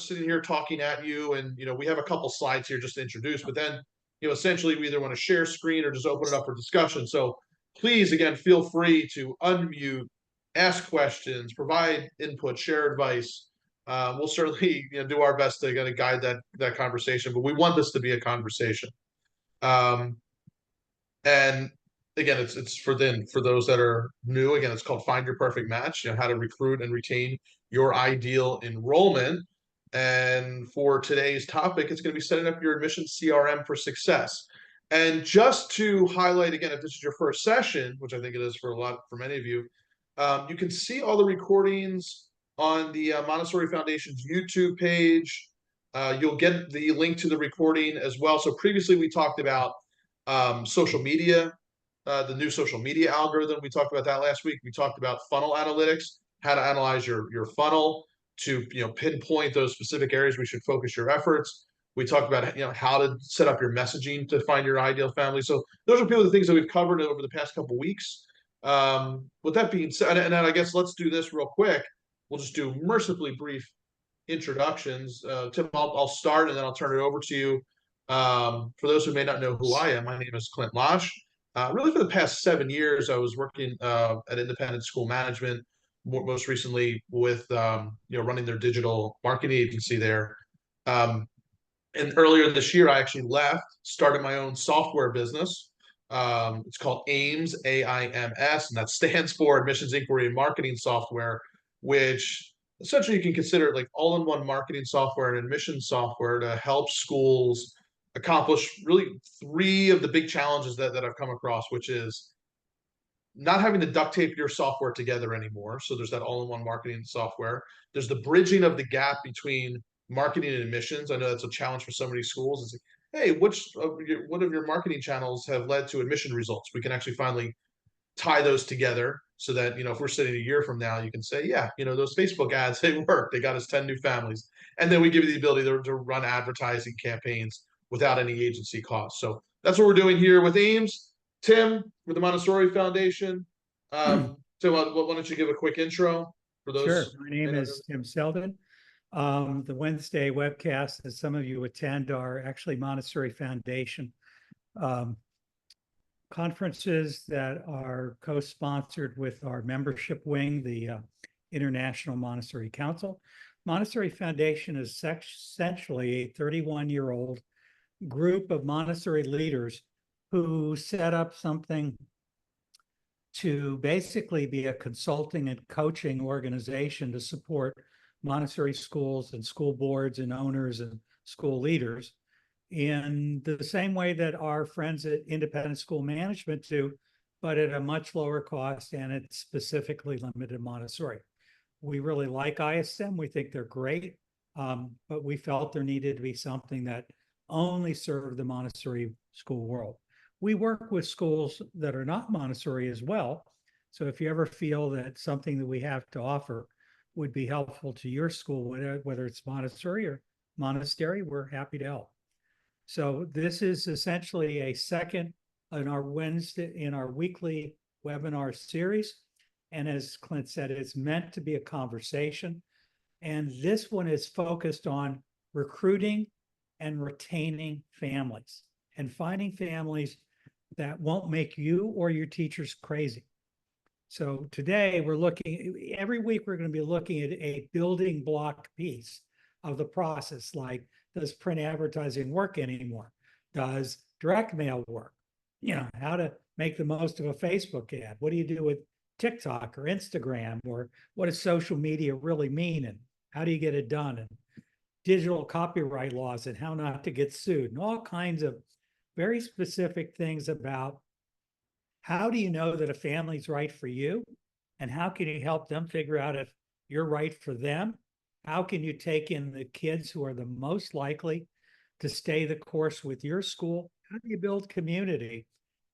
just sitting here talking at you, and we have a couple slides here just to introduce, but then essentially we either want to share screen or just open it up for discussion. So please, again, feel free to unmute, ask questions, provide input, share advice. We'll certainly do our best to kind of guide that conversation, but we want this to be a conversation. And again, it's for those that are new. Again, it's called Find Your Perfect Match. How to recruit and retain your ideal enrollment. And for today's topic, it's going to be setting up your admissions CRM for success. And just to highlight again, if this is your first session, which I think it is for many of you, you can see all the recordings on the Montessori Foundation's YouTube page. You'll get the link to the recording as well. So previously we talked about social media, the new social media algorithm. We talked about that last week. We talked about funnel analytics, how to analyze your funnel to pinpoint those specific areas we should focus your efforts. We talked about how to set up your messaging to find your ideal family. So those are a few of the things that we've covered over the past couple of weeks. With that being said, and I guess let's do this real quick. We'll just do mercifully brief introductions. Tim, I'll start and then I'll turn it over to you. For those who may not know who I am, my name is Clint Lousch. Really, for the past 7 years, I was working at Independent School Management, most recently with running their digital marketing agency there. And earlier this year, I actually left, started my own software business. It's called AIMS, AIMS, and that stands for Admissions Inquiry and Marketing Software, which essentially you can consider it like all-in-one marketing software and admissions software to help schools accomplish really 3 of the big challenges that I've come across, which is not having to duct tape your software together anymore. So there's that all-in-one marketing software. There's the bridging of the gap between marketing and admissions. I know that's a challenge for so many schools. It's like, hey, what of your marketing channels have led to admission results? We can actually finally tie those together so that, if we're sitting a year from now, you can say, yeah, those Facebook ads, they worked. They got us 10 new families. And then we give you the ability to run advertising campaigns without any agency costs. So that's what we're doing here with AIMS. Tim, with the Montessori Foundation. So why don't you give a quick intro for those? Sure. My name is Timseldin. The Wednesday webcasts that some of you attend are actually Montessori Foundation conferences that are co-sponsored with our membership wing, the International Montessori Council. Montessori Foundation is essentially a 31-year-old group of Montessori leaders who set up something to basically be a consulting and coaching organization to support Montessori schools and school boards and owners and school leaders in the same way that our friends at Independent School Management do, but at a much lower cost, and it's specifically limited to Montessori. We really like ISM. We think they're great, but we felt there needed to be something that only served the Montessori school world. We work with schools that are not Montessori as well. So if you ever feel that something that we have to offer would be helpful to your school, whether it's Montessori or monastery, we're happy to help. So this is essentially a second in our weekly webinar series. And as Clint said, it's meant to be a conversation. And this one is focused on recruiting and retaining families and finding families that won't make you or your teachers crazy. So today every week we're going to be looking at a building block piece of the process, like, does print advertising work anymore? Does direct mail work? How to make the most of a Facebook ad. What do you do with TikTok or Instagram? Or what does social media really mean? And how do you get it done? And digital copyright laws and how not to get sued, and all kinds of very specific things about how do you know that a family's right for you, and how can you help them figure out if you're right for them? How can you take in the kids who are the most likely to stay the course with your school? How do you build community?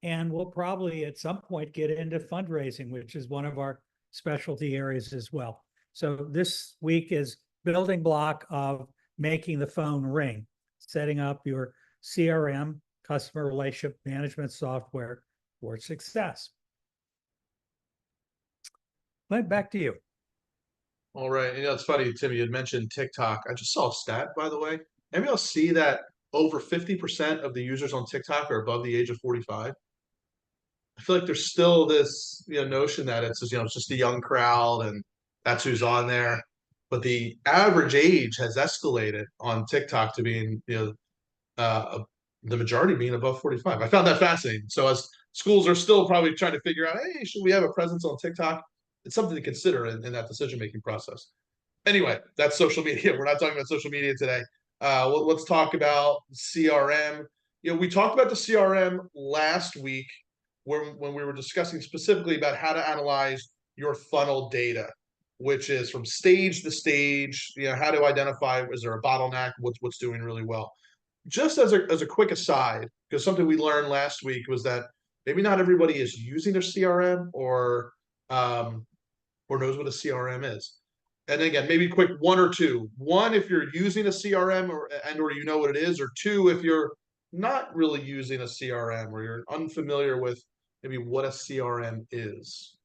And we'll probably at some point get into fundraising, which is one of our specialty areas as well. So this week is building block of making the phone ring, setting up your CRM, customer relationship management software for success. Clint, back to you. All right. You know, it's funny, Tim, you had mentioned TikTok. I just saw a stat, by the way. Maybe I'll see that over 50% of the users on TikTok are above the age of 45. I feel like there's still this, notion that it's just, it's just a young crowd and that's who's on there. But the average age has escalated on TikTok to being, the majority being above 45. I found that fascinating. So as schools are still probably trying to figure out, hey, should we have a presence on TikTok? It's something to consider in that decision-making process. Anyway, that's social media. We're not talking about social media today. Let's talk about CRM. We talked about the CRM last week when we were discussing specifically about how to analyze your funnel data, which is from stage to stage, how to identify, is there a bottleneck, what's doing really well. Just as a quick aside, because something we learned last week was that maybe not everybody is using their CRM or knows what a CRM is. And again, maybe quick one or two. One, if you're using a CRM or you know what it is, or two, if you're not really using a CRM or you're unfamiliar with maybe what a CRM is.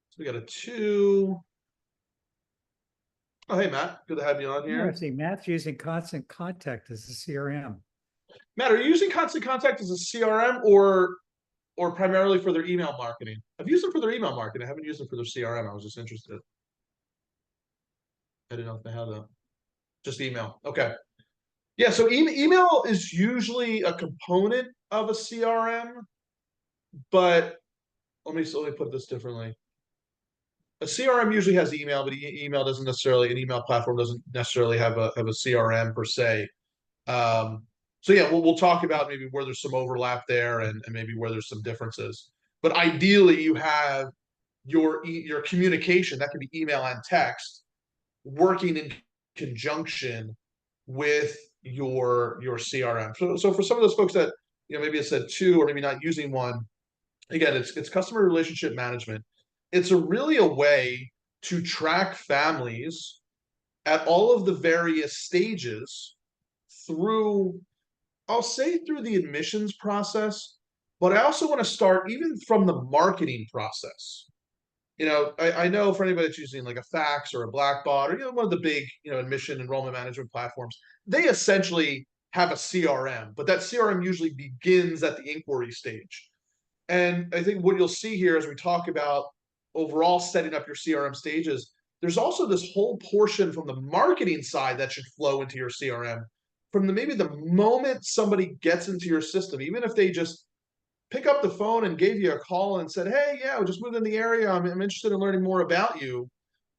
So we got a two. Oh, hey, Matt. Good to have you on here. Interesting. Matt's using Constant Contact as a CRM. Matt, are you using Constant Contact as a CRM or primarily for their email marketing? I've used them for their email marketing. I haven't used them for their CRM. I was just interested. I didn't know if they had a just email. Okay. Yeah, so email is usually a component of a CRM, but let me put this differently. A CRM usually has email, but email doesn't necessarily, an email platform doesn't necessarily have a CRM per se. So yeah, we'll talk about maybe where there's some overlap there and maybe where there's some differences. But ideally, you have your communication, that can be email and text, working in conjunction with your CRM. So for some of those folks that maybe it's a two or maybe not using one, again, it's customer relationship management. It's really a way to track families at all of the various stages through, I'll say through the admissions process, but I also want to start even from the marketing process. I know for anybody that's using like a fax or a Blackbot or one of the big admission enrollment management platforms, they essentially have a CRM, but that CRM usually begins at the inquiry stage. And I think what you'll see here as we talk about overall setting up your CRM stages, there's also this whole portion from the marketing side that should flow into your CRM from maybe the moment somebody gets into your system, even if they just pick up the phone and gave you a call and said, hey, yeah, I just moved in the area. I'm interested in learning more about you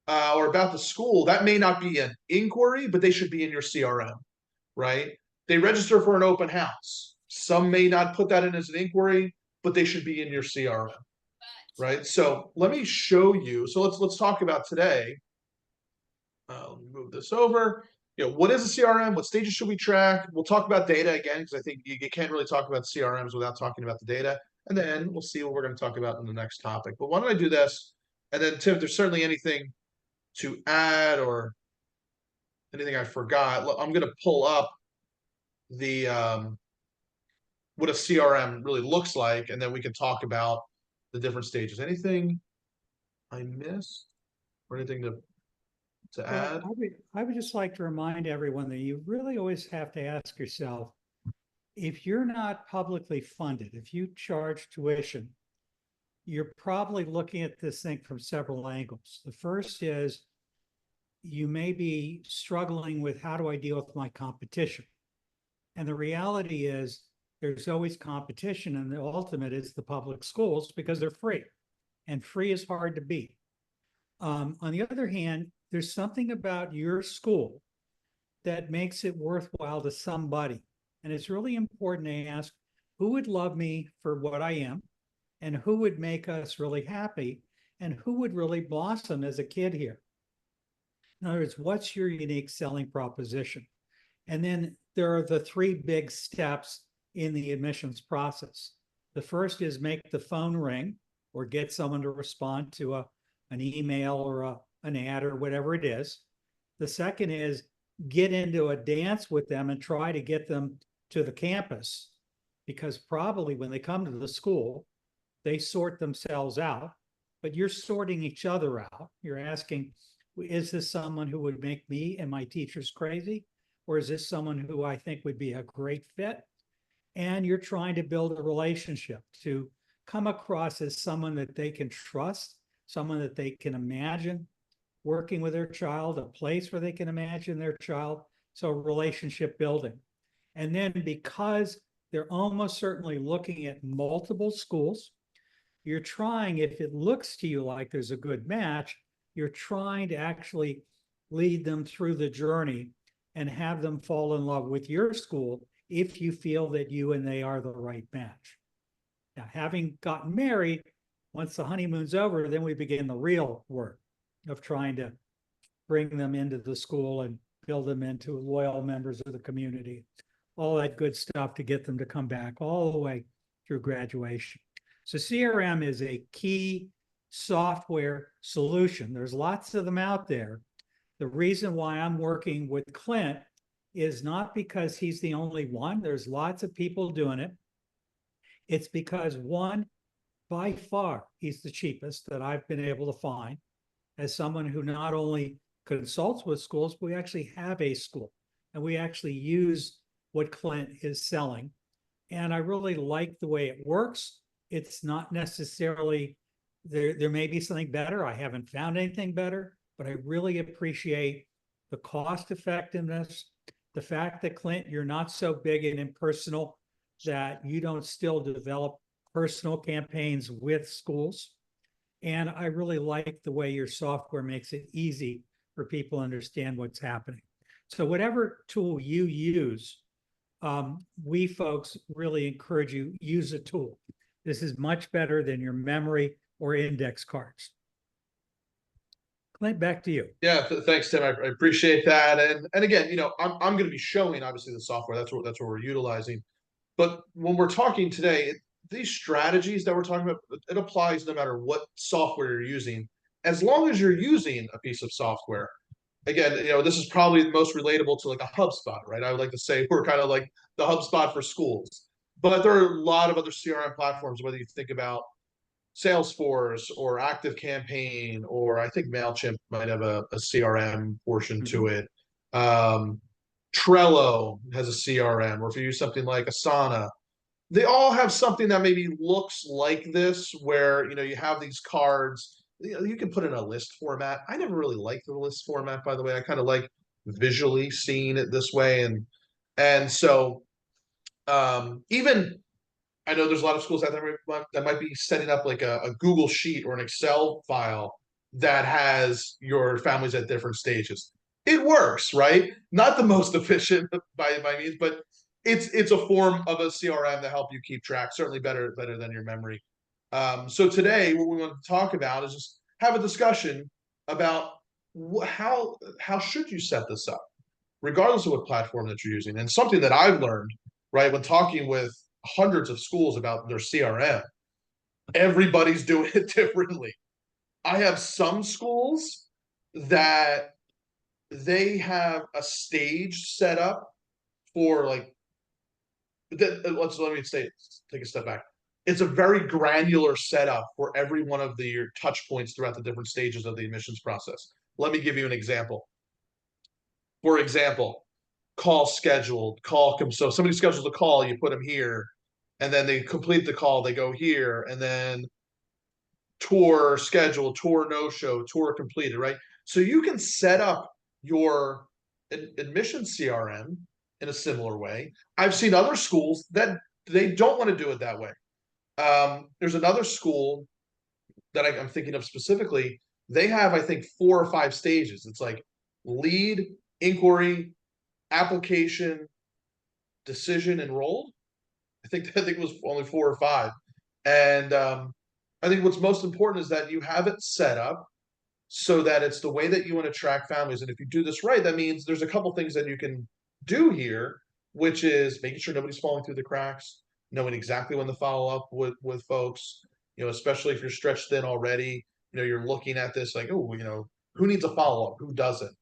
or about the school. That may not be an inquiry, but they should be in your CRM, right? They register for an open house. Some may not put that in as an inquiry, but they should be in your CRM, right? So let me show you. So let's talk about today. Let me move this over. What is a CRM? What stages should we track? We'll talk about data again, because I think you can't really talk about CRMs without talking about the data. And then we'll see what we're going to talk about in the next topic. But why don't I do this? And then, Tim, if there's certainly anything to add or anything I forgot, I'm going to pull up the what a CRM really looks like, and then we can talk about the different stages. Anything I missed or anything to add? Well, I would just like to remind everyone that you really always have to ask yourself, if you're not publicly funded, if you charge tuition, you're probably looking at this thing from several angles. The first is you may be struggling with, how do I deal with my competition? And the reality is there's always competition, and the ultimate is the public schools, because they're free, and free is hard to beat. On the other hand, there's something about your school that makes it worthwhile to somebody. And it's really important to ask, who would love me for what I am, and who would make us really happy, and who would really blossom as a kid here? In other words, what's your unique selling proposition? And then there are the three big steps in the admissions process. The first is make the phone ring or get someone to respond to an email or an ad or whatever it is. The second is get into a dance with them and try to get them to the campus, because probably when they come to the school, they sort themselves out. but you're sorting each other out. You're asking, is this someone who would make me and my teachers crazy? Or is this someone who I think would be a great fit? And you're trying to build a relationship to come across as someone that they can trust, someone that they can imagine working with their child, a place where they can imagine their child. So relationship building. And then because they're almost certainly looking at multiple schools, you're trying, if it looks to you like there's a good match, you're trying to actually lead them through the journey and have them fall in love with your school if you feel that you and they are the right match. Now, having gotten married, once the honeymoon's over, then we begin the real work of trying to bring them into the school and build them into loyal members of the community, all that good stuff to get them to come back all the way through graduation. So CRM is a key software solution. There's lots of them out there. The reason why I'm working with Clint is not because he's the only one. There's lots of people doing it. It's because, one, by far, he's the cheapest that I've been able to find as someone who not only consults with schools, but we actually have a school and we actually use what Clint is selling. And I really like the way it works. It's not necessarily, there may be something better. I haven't found anything better, but I really appreciate the cost effectiveness, the fact that, Clint, you're not so big and impersonal that you don't still develop personal campaigns with schools. And I really like the way your software makes it easy for people to understand what's happening. So whatever tool you use, we folks really encourage you, use a tool. This is much better than your memory or index cards. Clint, back to you. Yeah, thanks, Tim. I appreciate that. And again, I'm going to be showing obviously the software. That's what we're utilizing. But when we're talking today, these strategies that we're talking about, it applies no matter what software you're using, as long as you're using a piece of software. Again, this is probably the most relatable to like a HubSpot, right? I would like to say we're kind of like the HubSpot for schools. But there are a lot of other CRM platforms, whether you think about Salesforce or Active Campaign, or I think MailChimp might have a CRM portion to it. Trello has a CRM, or if you use something like Asana, they all have something that maybe looks like this, where you have these cards. You can put in a list format. I never really liked the list format, by the way. I kind of like visually seeing it this way, and so even I know there's a lot of schools out there that might be setting up like a Google Sheet or an Excel file that has your families at different stages. It works, right? Not the most efficient by means, but it's a form of a CRM to help you keep track. Certainly better than your memory. So today, what we want to talk about is just have a discussion about how should you set this up, regardless of what platform that you're using. And something that I've learned, right, when talking with hundreds of schools about their CRM, everybody's doing it differently. I have some schools that they have a stage set up for like, let me take a step back. It's a very granular setup for every one of your touch points throughout the different stages of the admissions process. Let me give you an example. For example, call scheduled, so somebody schedules a call, you put them here, and then they complete the call, they go here, and then tour scheduled, tour no-show, tour completed, right? So you can set up your admission CRM in a similar way. I've seen other schools that they don't want to do it that way. There's another school that I'm thinking of specifically. They have, I think, 4 or 5 stages. It's like lead, inquiry, application, decision, enrolled. I think it was only 4 or 5. And I think what's most important is that you have it set up so that it's the way that you want to track families. And if you do this right, that means there's a couple things that you can do here, which is making sure nobody's falling through the cracks, knowing exactly when to follow up with folks, especially if you're stretched thin already, you're looking at this like, oh, who needs a follow-up, who doesn't,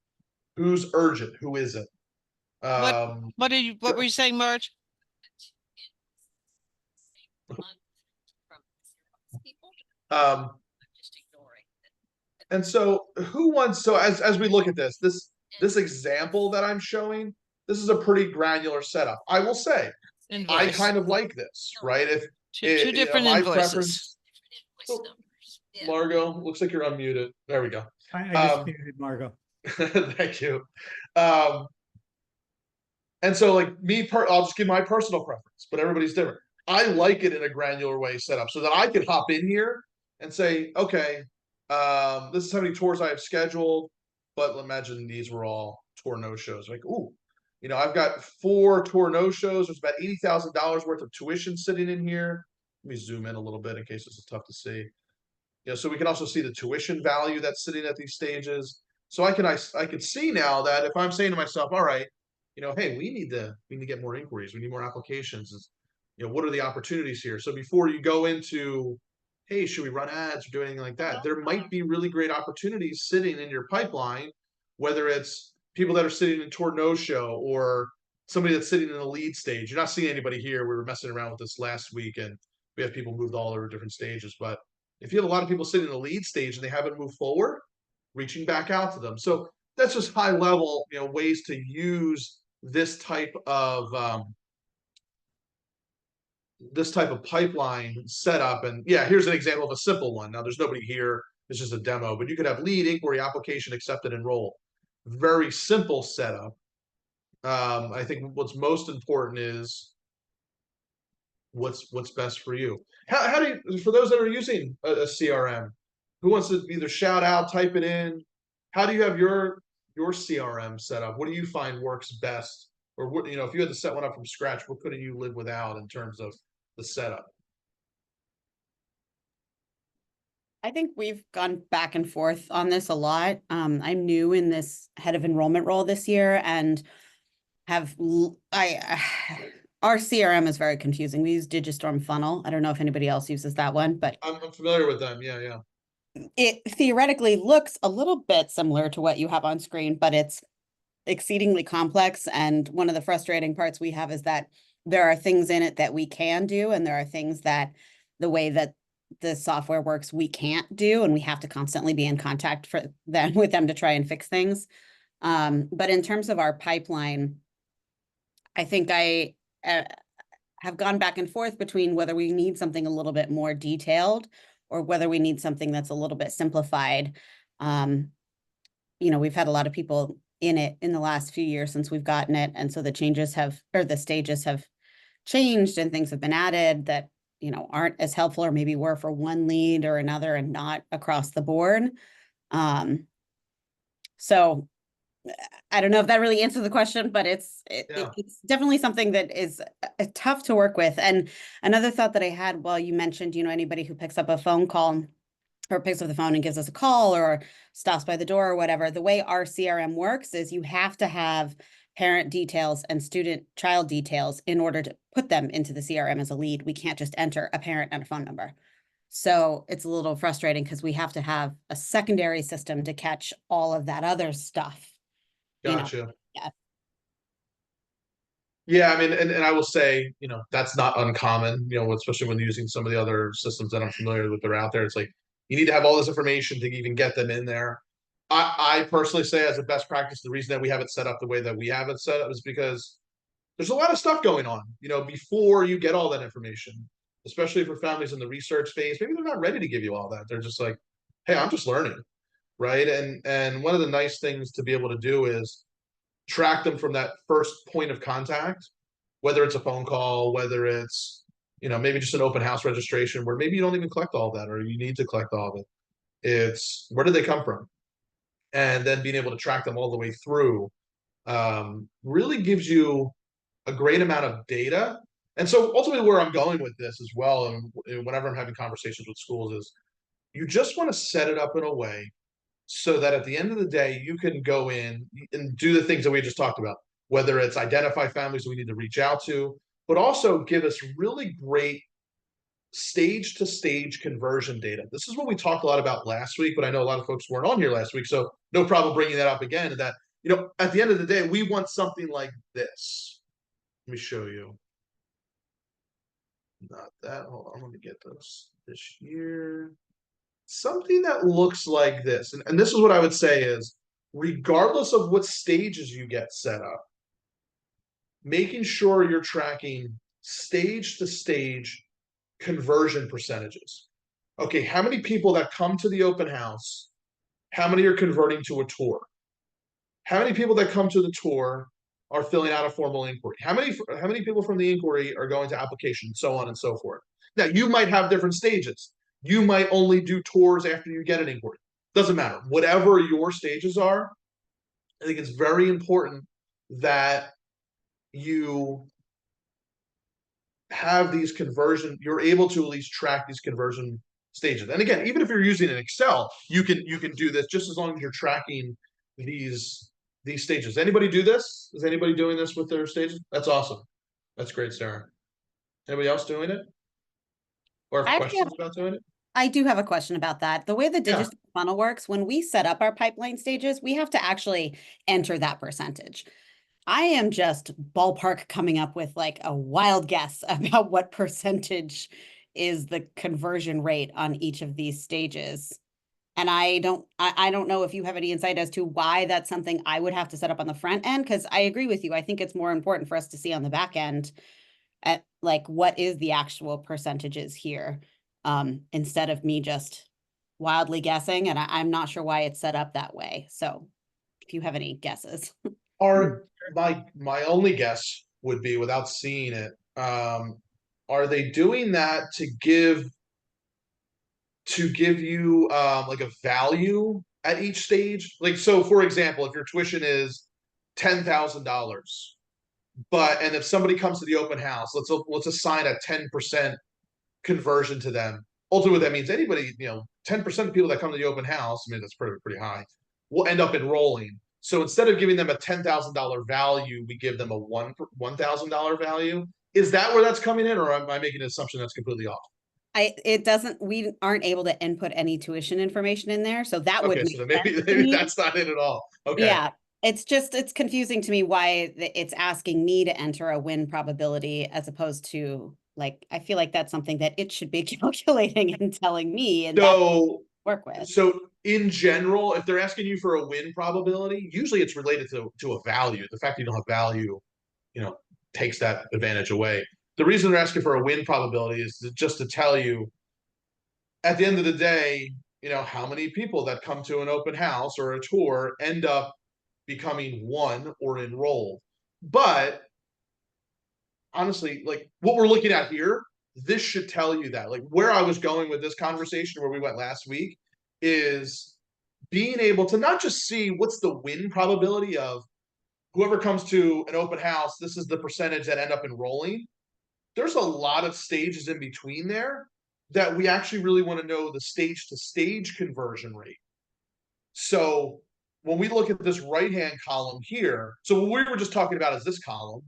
who's urgent, who isn't. What were you saying, Marge? Um, And so who wants, so as we look at this example that I'm showing, this is a pretty granular setup. I will say, I Invoice. kind of like this, right? If Two different my invoices. preference, oh, Margot, looks like you're unmuted. There we go. I just muted Margot. Thank you. And so like I'll just give my personal preference, but everybody's different. I like it in a granular way set up so that I could hop in here and say, okay, this is how many tours I have scheduled, but imagine these were all tour no-shows. Like, ooh, I've got 4 tour no-shows. There's about $80,000 worth of tuition sitting in here. Let me zoom in a little bit in case this is tough to see. So we can also see the tuition value that's sitting at these stages. So I could see now that if I'm saying to myself, all right, hey, we need to get more inquiries, we need more applications. What are the opportunities here? So before you go into, hey, should we run ads or do anything like that, there might be really great opportunities sitting in your pipeline, whether it's people that are sitting in tour no show or somebody that's sitting in the lead stage. You're not seeing anybody here. We were messing around with this last week and we have people moved all over different stages, but if you have a lot of people sitting in the lead stage and they haven't moved forward, reaching back out to them. So that's just high level, ways to use this type of pipeline setup. And yeah, here's an example of a simple one. Now there's nobody here. It's just a demo, but you could have lead, inquiry, application, accepted, enroll. Very simple setup. I think what's most important is what's best for you. How do you, for those that are using a CRM, who wants to either shout out, type it in? How do you have your CRM set up? What do you find works best? Or what, if you had to set one up from scratch, what couldn't you live without in terms of the setup? I think we've gone back and forth on this a lot. I'm new in this head of enrollment role this year and our CRM is very confusing. We use Digistorm Funnel. I don't know if anybody else uses that one, but I'm familiar with them. Yeah. It theoretically looks a little bit similar to what you have on screen, but it's exceedingly complex. And one of the frustrating parts we have is that there are things in it that we can do, and there are things that the way that the software works, we can't do, and we have to constantly be in contact with them to try and fix things. But in terms of our pipeline, I think I have gone back and forth between whether we need something a little bit more detailed or whether we need something that's a little bit simplified. We've had a lot of people in it in the last few years since we've gotten it. And so the stages have changed and things have been added that, aren't as helpful or maybe were for one lead or another and not across the board. So I don't know if that really answers the question, but it's definitely something that is tough to work with. And another thought that I had while you mentioned, anybody who picks up a phone call or picks up the phone and gives us a call or stops by the door or whatever, the way our CRM works is you have to have parent details and child details in order to put them into the CRM as a lead. We can't just enter a parent and a phone number. So it's a little frustrating because we have to have a secondary system to catch all of that other stuff. Gotcha. Yeah. Yeah, I mean, and I will say, that's not uncommon, especially when using some of the other systems that I'm familiar with that are out there. It's like, you need to have all this information to even get them in there. I personally say as a best practice, the reason that we have it set up the way that we have it set up is because there's a lot of stuff going on, before you get all that information, especially for families in the research phase. Maybe they're not ready to give you all that. They're just like, hey, I'm just learning, right? And one of the nice things to be able to do is track them from that first point of contact, whether it's a phone call, whether it's, maybe just an open house registration where maybe you don't even collect all of that or you need to collect all of it. It's where did they come from? And then being able to track them all the way through really gives you a great amount of data. And so ultimately where I'm going with this as well, and whenever I'm having conversations with schools, is you just want to set it up in a way so that at the end of the day, you can go in and do the things that we just talked about, whether it's identify families we need to reach out to, but also give us really great stage to stage conversion data. This is what we talked a lot about last week, but I know a lot of folks weren't on here last week, so no problem bringing that up again. And that, at the end of the day, we want something like this. Let me show you. Not that. Hold on, let me get this here. something that looks like this. And this is what I would say is, regardless of what stages you get set up, making sure you're tracking stage to stage conversion percentages. Okay, how many people that come to the open house, how many are converting to a tour? How many people that come to the tour are filling out a formal inquiry? How many people from the inquiry are going to application, so on and so forth? Now, you might have different stages. You might only do tours after you get an inquiry. Doesn't matter. Whatever your stages are, I think it's very important that you have these conversion, you're able to at least track these conversion stages. And again, even if you're using an Excel, you can do this just as long as you're tracking these stages. Anybody do this? Is anybody doing this with their stages? That's awesome. That's great, Sarah. Anybody else doing it? Or have questions about doing it? I do have a question about that. The way the Yeah. digital funnel works, when we set up our pipeline stages, we have to actually enter that percentage. I am just ballpark coming up with like a wild guess about what percentage is the conversion rate on each of these stages. And I don't know if you have any insight as to why that's something I would have to set up on the front end, because I agree with you. I think it's more important for us to see on the back end at like what is the actual percentages here, instead of me just wildly guessing. And I'm not sure why it's set up that way. So if you have any guesses. Are my only guess would be, without seeing it, are they doing that to give you like a value at each stage? Like, so for example, if your tuition is $10,000, and if somebody comes to the open house, let's assign a 10% conversion to them. Ultimately, what that means, anybody, 10% of people that come to the open house, I mean, that's pretty high, will end up enrolling. So instead of giving them a $10,000 value, we give them a $1,000 value. Is that where that's coming in, or am I making an assumption that's completely off? We aren't able to input any tuition information in there. So that would Okay, make so then sense to maybe me. that's not it at all. Okay. Yeah, it's confusing to me why it's asking me to enter a win probability as opposed to like, I feel like that's something that it should be calculating and telling me and that's what I work with. So in general, if they're asking you for a win probability, usually it's related to a value. The fact that you don't have value, takes that advantage away. The reason they're asking for a win probability is just to tell you, at the end of the day, how many people that come to an open house or a tour end up becoming one or enrolled. But honestly, like what we're looking at here, this should tell you that. Like where I was going with this conversation, where we went last week, is being able to not just see what's the win probability of whoever comes to an open house, this is the percentage that end up enrolling. There's a lot of stages in between there that we actually really want to know the stage to stage conversion rate. So when we look at this right-hand column here, so what we were just talking about is this column,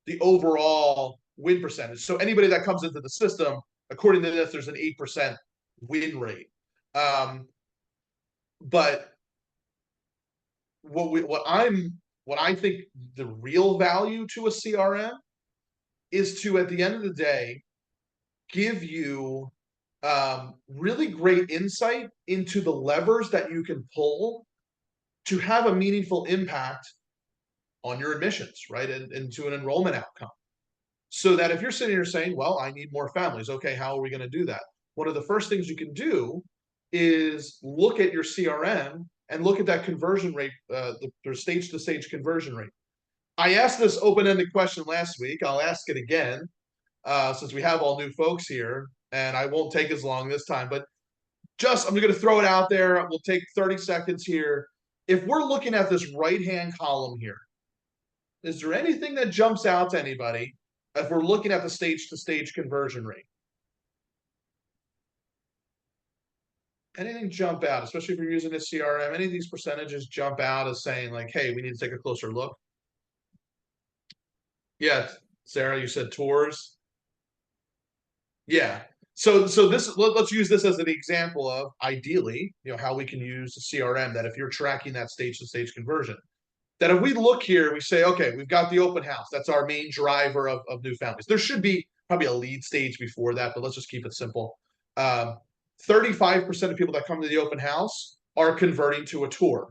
the overall win percentage. So anybody that comes into the system, according to this, there's an 8% win rate. But what I think the real value to a CRM is to, at the end of the day, give you really great insight into the levers that you can pull to have a meaningful impact on your admissions, right? And to an enrollment outcome. So that if you're sitting here saying, well, I need more families, okay, how are we going to do that? One of the first things you can do is look at your CRM and look at that conversion rate, the stage to stage conversion rate. I asked this open-ended question last week. I'll ask it again, since we have all new folks here, and I won't take as long this time, but I'm going to throw it out there. We'll take 30 seconds here. If we're looking at this right-hand column here, is there anything that jumps out to anybody if we're looking at the stage to stage conversion rate? Anything jump out, especially if you're using a CRM? Any of these percentages jump out as saying like, hey, we need to take a closer look? Yeah, Sarah, you said tours. Yeah. So let's use this as an example of, ideally, how we can use the CRM, that if you're tracking that stage to stage conversion, that if we look here, we say, okay, we've got the open house. That's our main driver of new families. There should be probably a lead stage before that, but let's just keep it simple. 35% of people that come to the open house are converting to a tour.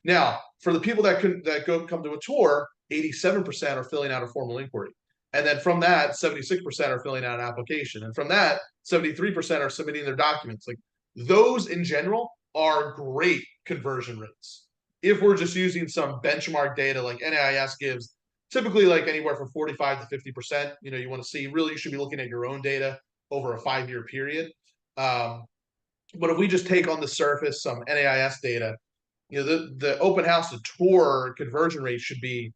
Now, for the people that come to a tour, 87% are filling out a formal inquiry. And then from that, 76% are filling out an application. And from that, 73% are submitting their documents. Like, those in general are great conversion rates. If we're just using some benchmark data like NAIS gives, typically like anywhere from 45 to 50%, you want to see, really you should be looking at your own data over a 5-year period. But if we just take on the surface some NAIS data, the open house to tour conversion rate should be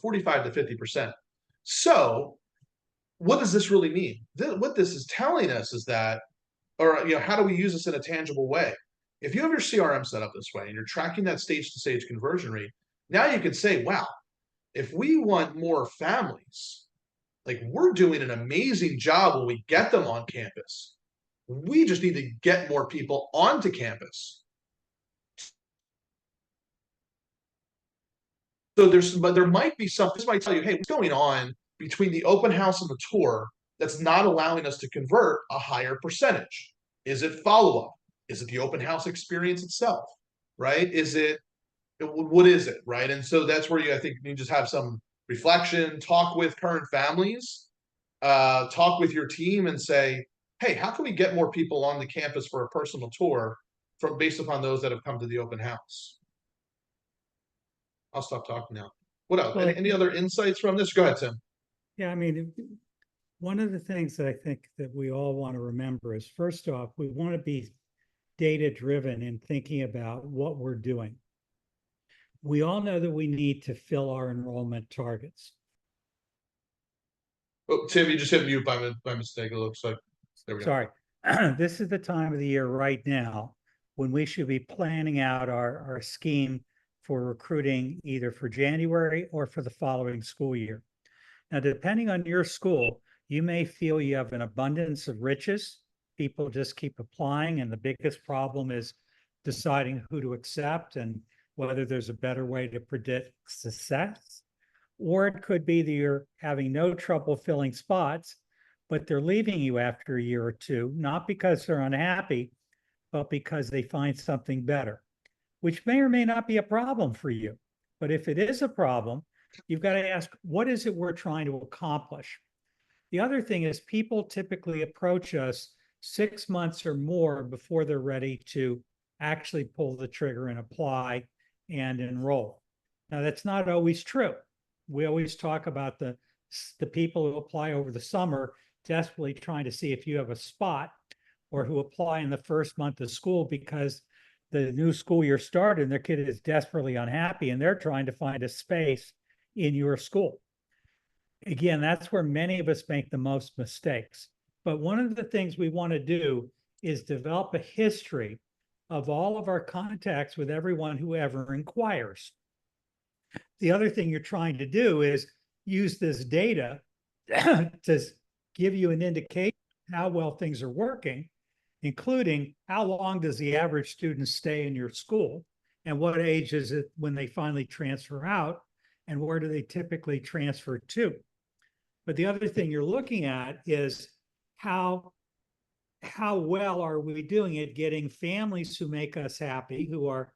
45 to 50%. So what does this really mean? What this is telling us is that, or how do we use this in a tangible way? If you have your CRM set up this way and you're tracking that stage to stage conversion rate, now you can say, wow, if we want more families, like, we're doing an amazing job when we get them on campus. We just need to get more people onto campus. So there might be something. This might tell you, hey, what's going on between the open house and the tour that's not allowing us to convert a higher percentage? Is it follow-up? Is it the open house experience itself? Right? What is it? Right? And so that's where I think you just have some reflection, talk with current families, talk with your team and say, hey, how can we get more people on the campus for a personal tour based upon those that have come to the open house? I'll stop talking now. What else? Well, any other insights from this? Go ahead, Tim. Yeah, I mean, one of the things that I think that we all want to remember is, first off, we want to be data-driven in thinking about what we're doing. We all know that we need to fill our enrollment targets. Oh, Tim, you just hit mute by mistake, it looks like. There we go. Sorry. This is the time of the year right now when we should be planning out our scheme for recruiting, either for January or for the following school year. Now, depending on your school, you may feel you have an abundance of riches. People just keep applying, and the biggest problem is deciding who to accept and whether there's a better way to predict success. Or it could be that you're having no trouble filling spots, but they're leaving you after a year or two, not because they're unhappy, but because they find something better, which may or may not be a problem for you. But if it is a problem, you've got to ask, what is it we're trying to accomplish? The other thing is, people typically approach us 6 months or more before they're ready to actually pull the trigger and apply and enroll. Now, that's not always true. We always talk about the people who apply over the summer, desperately trying to see if you have a spot, or who apply in the first month of school because the new school year started and their kid is desperately unhappy and they're trying to find a space in your school. Again, that's where many of us make the most mistakes. But one of the things we want to do is develop a history of all of our contacts with everyone who ever inquires. The other thing you're trying to do is use this data to give you an indication how well things are working, including how long does the average student stay in your school, and what age is it when they finally transfer out, and where do they typically transfer to. But the other thing you're looking at is how well are we doing at getting families who make us happy, who are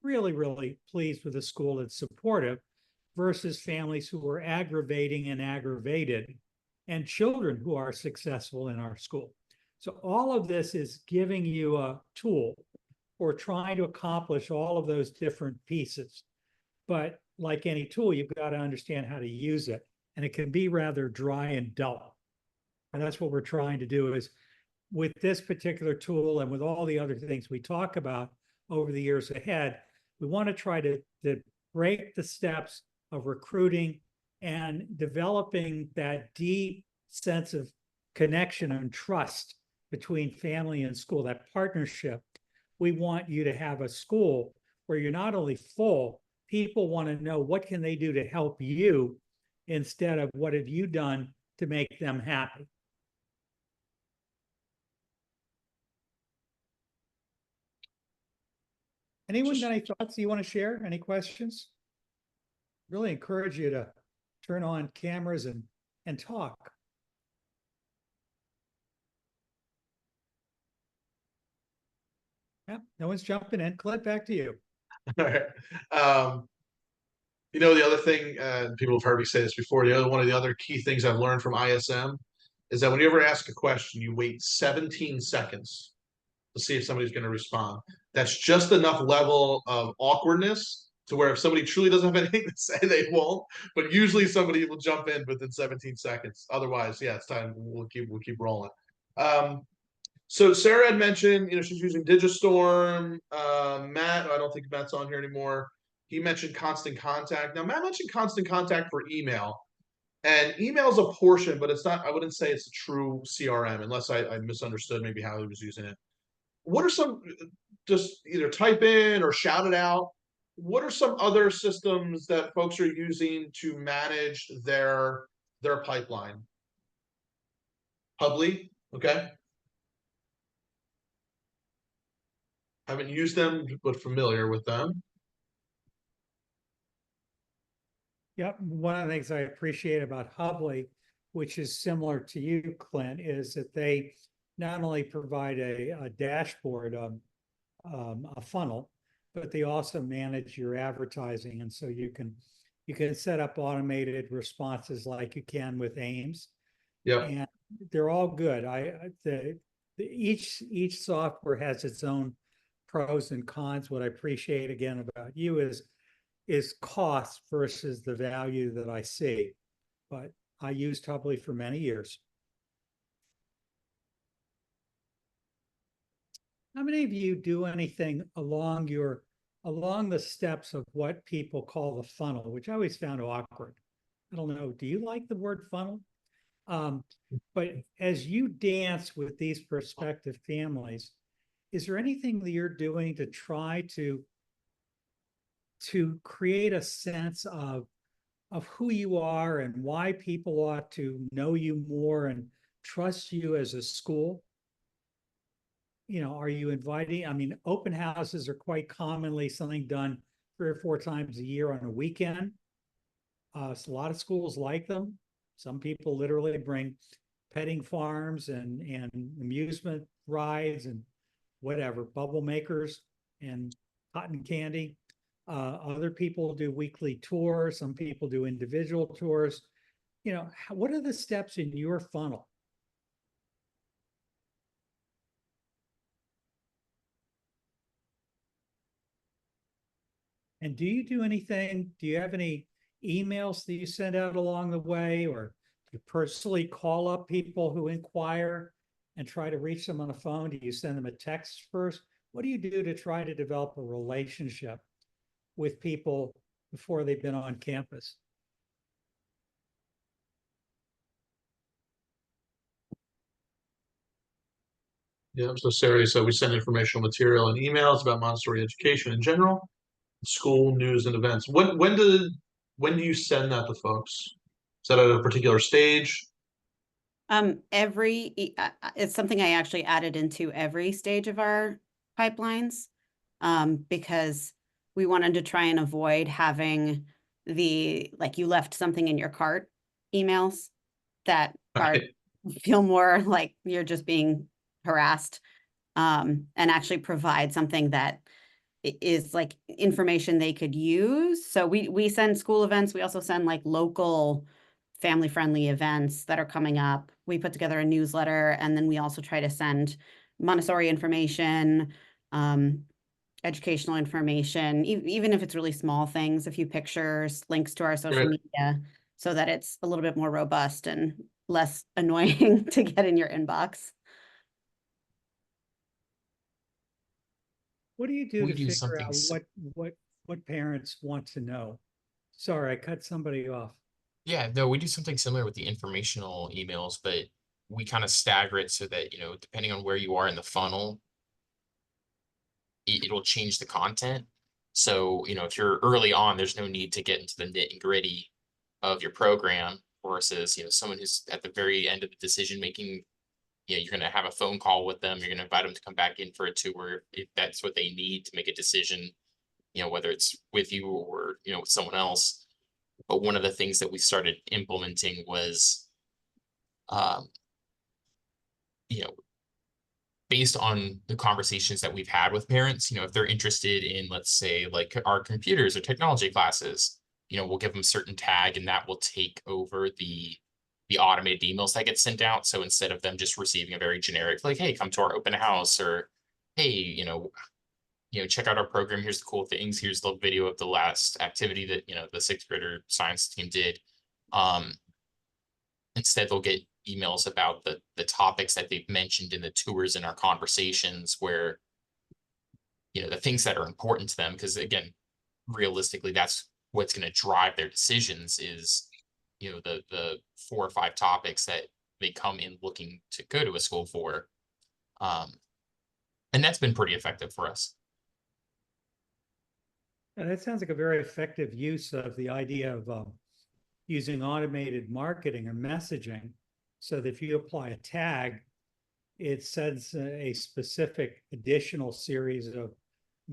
really, really pleased with the school that's supportive, versus families who are aggravating and aggravated, and children who are successful in our school. So all of this is giving you a tool for trying to accomplish all of those different pieces. But like any tool, you've got to understand how to use it. And it can be rather dry and dull. And that's what we're trying to do, is with this particular tool and with all the other things we talk about over the years ahead, we want to try to break the steps of recruiting and developing that deep sense of connection and trust between family and school, that partnership. We want you to have a school where you're not only full, people want to know what can they do to help you instead of what have you done to make them happy. Anyone got any thoughts you want to share? Any questions? Really encourage you to turn on cameras and talk. Yeah, no one's jumping in. Clint, back to you. All right. You know, the other thing, people have heard me say this before, one of the other key things I've learned from ISM is that when you ever ask a question, you wait 17 seconds to see if somebody's going to respond. That's just enough level of awkwardness to where if somebody truly doesn't have anything to say, they won't. But usually somebody will jump in within 17 seconds. Otherwise, yeah, it's time. We'll keep rolling. So Sarah had mentioned, she's using Digistorm. Matt, I don't think Matt's on here anymore. He mentioned Constant Contact. Now, Matt mentioned Constant Contact for email. And email is a portion, but it's not, I wouldn't say it's a true CRM unless I misunderstood maybe how he was using it. What are some, just either type in or shout it out, what are some other systems that folks are using to manage their pipeline? Hubly, okay. Haven't used them, but familiar with them. Yep. One of the things I appreciate about Hubly, which is similar to you, Clint, is that they not only provide a dashboard, a funnel, but they also manage your advertising. And so you can set up automated responses like you can with Ames. Yeah. And they're all good. Each software has its own pros and cons. What I appreciate again about you is cost versus the value that I see. But I used Hubly for many years. How many of you do anything along the steps of what people call the funnel, which I always found awkward? I don't know. Do you like the word funnel? But as you dance with these prospective families, is there anything that you're doing to try to create a sense of who you are and why people ought to know you more and trust you as a school? Are you inviting? I mean, open houses are quite commonly something done 3 or 4 times a year on a weekend. So a lot of schools like them. Some people literally bring petting farms and amusement rides and whatever, bubble makers and cotton candy. Other people do weekly tours. Some people do individual tours. What are the steps in your funnel? And do you do anything? Do you have any emails that you send out along the way, or do you personally call up people who inquire and try to reach them on the phone? Do you send them a text first? What do you do to try to develop a relationship with people before they've been on campus? Yeah, so Sarah said we send informational material and emails about Montessori education in general, school news and events. When do you send that to folks? Is that at a particular stage? It's something I actually added into every stage of our pipelines, because we wanted to try and avoid having like you left something in your cart emails that feel more like you're just being harassed, and actually provide something that is like information they could use. So we send school events. We also send like local family-friendly events that are coming up. We put together a newsletter, and then we also try to send Montessori information, educational information, even if it's really small things, a few pictures, links to our social media, so that it's a little bit more robust and less annoying to get in your inbox. What do you do to figure out what parents want to know? Sorry, I cut somebody off. Yeah, no, we do something similar with the informational emails, but we kind of stagger it so that, depending on where you are in the funnel, it'll change the content. So, if you're early on, there's no need to get into the nit and gritty of your program versus, someone who's at the very end of the decision making. You're going to have a phone call with them. You're going to invite them to come back in for a tour if that's what they need to make a decision, whether it's with you or, with someone else. But one of the things that we started implementing was, based on the conversations that we've had with parents, if they're interested in, let's say, like our computers or technology classes, we'll give them a certain tag, and that will take over the automated emails that get sent out. So instead of them just receiving a very generic, like, hey, come to our open house, or hey, check out our program. Here's the cool things. Here's the video of the last activity that, the sixth grader science team did. Instead, they'll get emails about the topics that they've mentioned in the tours and our conversations, where, the things that are important to them. Because again, realistically, that's what's going to drive their decisions is, the 4 or 5 topics that they come in looking to go to a school for. And that's been pretty effective for us. And that sounds like a very effective use of the idea of using automated marketing or messaging, so that if you apply a tag, it sends a specific additional series of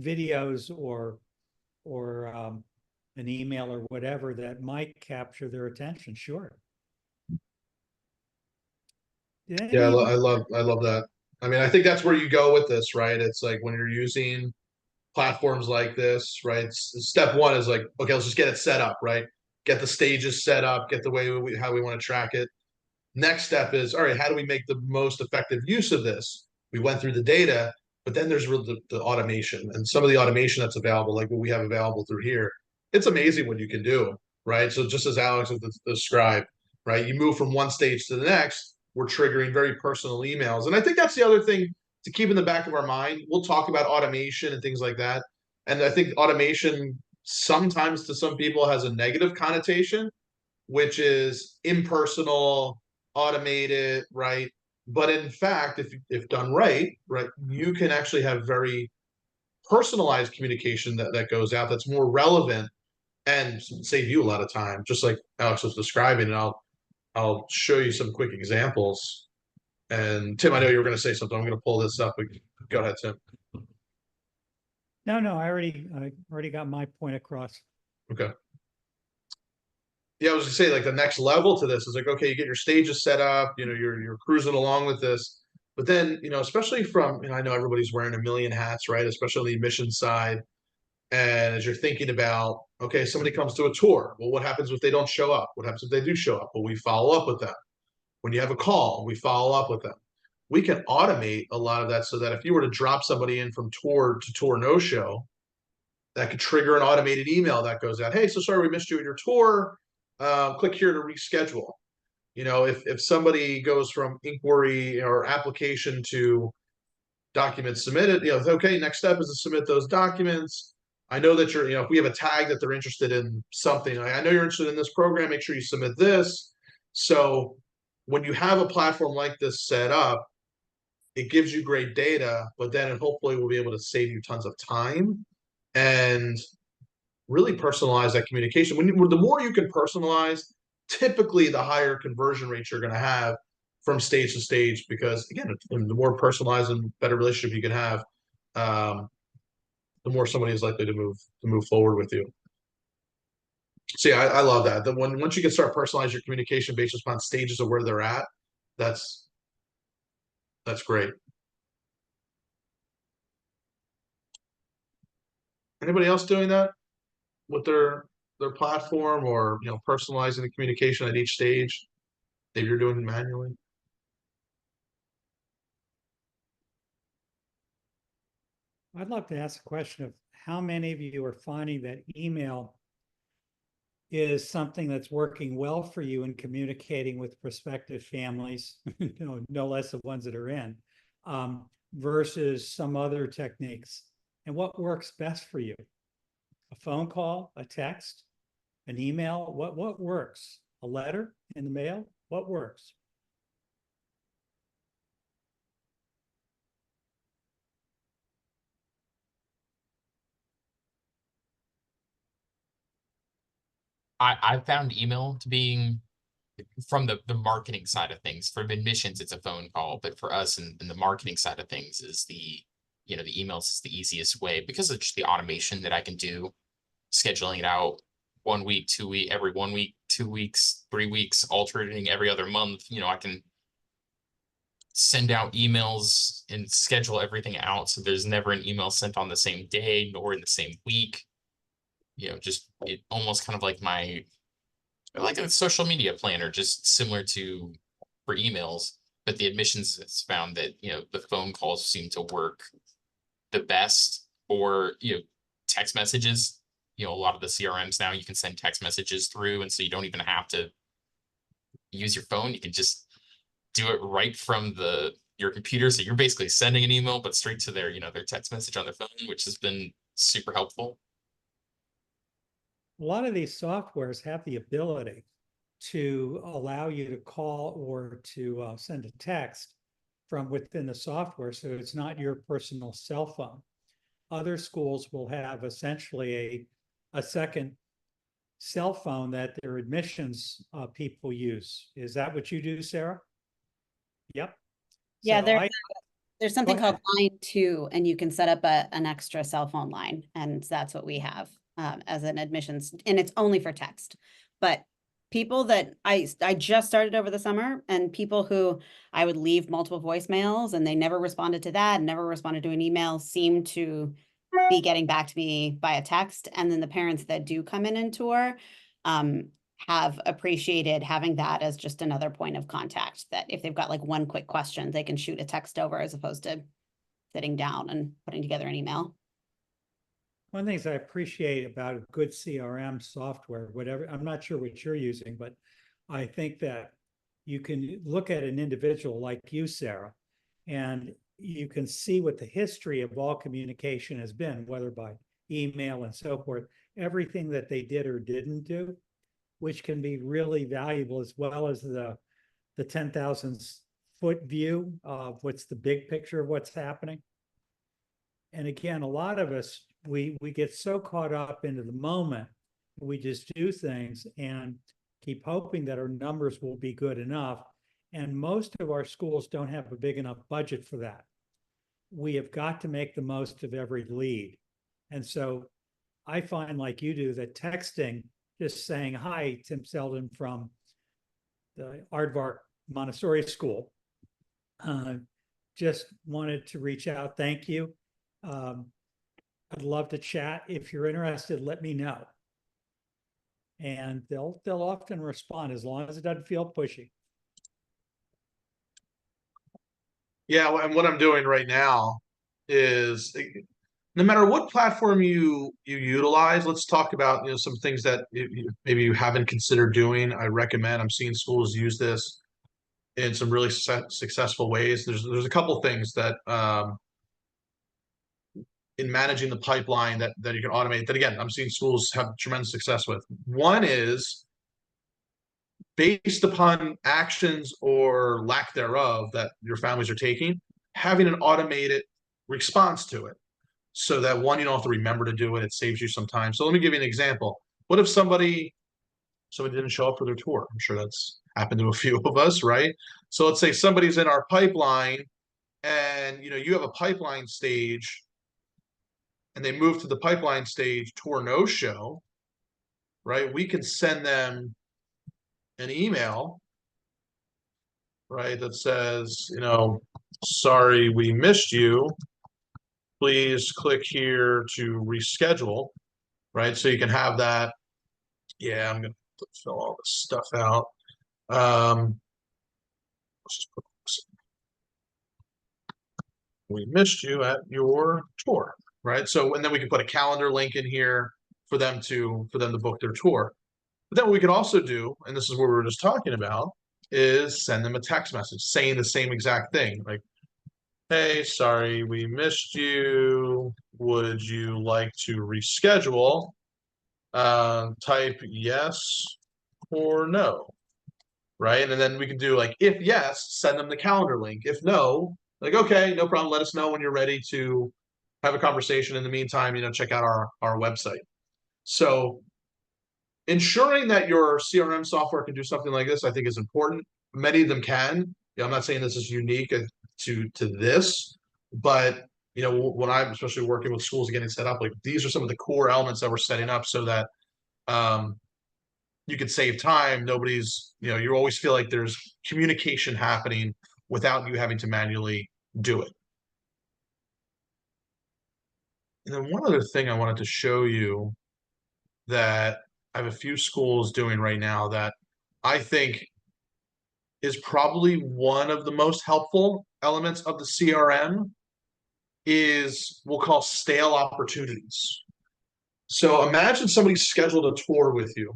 videos or an email or whatever that might capture their attention. Sure. Yeah, I love that. I mean, I think that's where you go with this, right? It's like when you're using platforms like this, right? Step one is like, okay, let's just get it set up, right? Get the stages set up, get the way how we want to track it. Next step is, all right, how do we make the most effective use of this? We went through the data, but then there's the automation, and some of the automation that's available, like what we have available through here. It's amazing what you can do, right? So just as Alex has described, right? You move from one stage to the next, we're triggering very personal emails. And I think that's the other thing to keep in the back of our mind. We'll talk about automation and things like that. And I think automation sometimes to some people has a negative connotation, which is impersonal, automated, right? But in fact, if done right, you can actually have very personalized communication that goes out that's more relevant and save you a lot of time, just like Alex was describing. And I'll show you some quick examples. And Tim, I know you were going to say something. I'm going to pull this up. Go ahead, Tim. No, I already got my point across. Okay. Yeah, I was gonna say, like, the next level to this is like, okay, you get your stages set up, you're cruising along with this, but then, especially from, I know everybody's wearing a million hats, right? Especially on the admissions side. And as you're thinking about, okay, somebody comes to a tour. Well, what happens if they don't show up? What happens if they do show up? Well, we follow up with them. When you have a call, we follow up with them. We can automate a lot of that so that if you were to drop somebody in from tour to tour no show, that could trigger an automated email that goes out. Hey, so sorry we missed you at your tour. Click here to reschedule. If somebody goes from inquiry or application to documents submitted, okay, next step is to submit those documents. I know that if we have a tag that they're interested in something, I know you're interested in this program, make sure you submit this. So when you have a platform like this set up, it gives you great data, but then it hopefully will be able to save you tons of time and really personalize that communication. The more you can personalize, typically the higher conversion rates you're going to have from stage to stage, because again, the more personalized and better relationship you can have, the more somebody is likely to move forward with you. So yeah, I love that. Once you can start personalizing your communication based upon stages of where they're at, that's great. Anybody else doing that with their platform, or personalizing the communication at each stage? Maybe you're doing it manually. I'd love to ask a question of how many of you are finding that email is something that's working well for you in communicating with prospective families, no less the ones that are in, versus some other techniques. And what works best for you? A phone call, a text, an email? What works? A letter in the mail? What works? I found email to being, from the marketing side of things. For admissions, it's a phone call, but for us and the marketing side of things is the emails is the easiest way, because of just the automation that I can do, scheduling it out 1 week, 2 week, every 1 week, 2 weeks, 3 weeks, alternating every other month. I can send out emails and schedule everything out so there's never an email sent on the same day nor in the same week. Just it almost kind of like like a social media planner, just similar to for emails. But the admissions has found that the phone calls seem to work the best, or text messages. A lot of the CRMs now you can send text messages through, and so you don't even have to use your phone. You can just do it right from your computer. So you're basically sending an email, but straight to their text message on their phone, which has been super helpful. A lot of these softwares have the ability to allow you to call or to send a text from within the software, so it's not your personal cell phone. Other schools will have essentially a second cell phone that their admissions people use. Is that what you do, Sarah? Yep. Yeah, So there's something Go called ahead. Line 2, and you can set up an extra cell phone line, and that's what we have as an admissions, and it's only for text. But people that I just started over the summer, and people who I would leave multiple voicemails and they never responded to that, never responded to an email, seem to be getting back to me by a text. And then the parents that do come in and tour have appreciated having that as just another point of contact, that if they've got like one quick question, they can shoot a text over as opposed to sitting down and putting together an email. One of the things I appreciate about a good CRM software, whatever, I'm not sure what you're using, but I think that you can look at an individual like you, Sarah, and you can see what the history of all communication has been, whether by email and so forth, everything that they did or didn't do, which can be really valuable, as well as the 10,000 foot view of what's the big picture of what's happening. And again, a lot of us, we get so caught up into the moment, we just do things and keep hoping that our numbers will be good enough. And most of our schools don't have a big enough budget for that. We have got to make the most of every lead. And so I find, like you do, that texting, just saying, hi, Timseldin from the Aardvark Montessori School. Just wanted to reach out. Thank you. I'd love to chat. If you're interested, let me know. And they'll often respond, as long as it doesn't feel pushy. Yeah, and what I'm doing right now is, no matter what platform you utilize, let's talk about some things that maybe you haven't considered doing. I recommend. I'm seeing schools use this in some really successful ways. There's a couple things that in managing the pipeline that you can automate, that again I'm seeing schools have tremendous success with. One is, based upon actions or lack thereof that your families are taking, having an automated response to it, so that one, you don't have to remember to do it. It saves you some time. So let me give you an example. What if somebody didn't show up for their tour? I'm sure that's happened to a few of us, right? So let's say somebody's in our pipeline, and you have a pipeline stage, and they move to the pipeline stage, tour no show, right? We can send them an email, right, that says, sorry, we missed you. Please click here to reschedule, right? So you can have that. Yeah, I'm going to fill all this stuff out. Let's just put this. We missed you at your tour, right? So, and then we can put a calendar link in here for them to book their tour. But then what we could also do, and this is what we were just talking about, is send them a text message saying the same exact thing. Like, hey, sorry, we missed you. Would you like to reschedule? Type yes or no, right? And then we can do like, if yes, send them the calendar link. If no, like, okay, no problem. Let us know when you're ready to have a conversation. In the meantime, check out our website. So ensuring that your CRM software can do something like this, I think, is important. Many of them can. I'm not saying this is unique to this, but when I'm especially working with schools getting set up, like, these are some of the core elements that we're setting up so that you can save time. Nobody's, you always feel like there's communication happening without you having to manually do it. And then one other thing I wanted to show you that I have a few schools doing right now that I think is probably one of the most helpful elements of the CRM is we'll call stale opportunities. So imagine somebody scheduled a tour with you,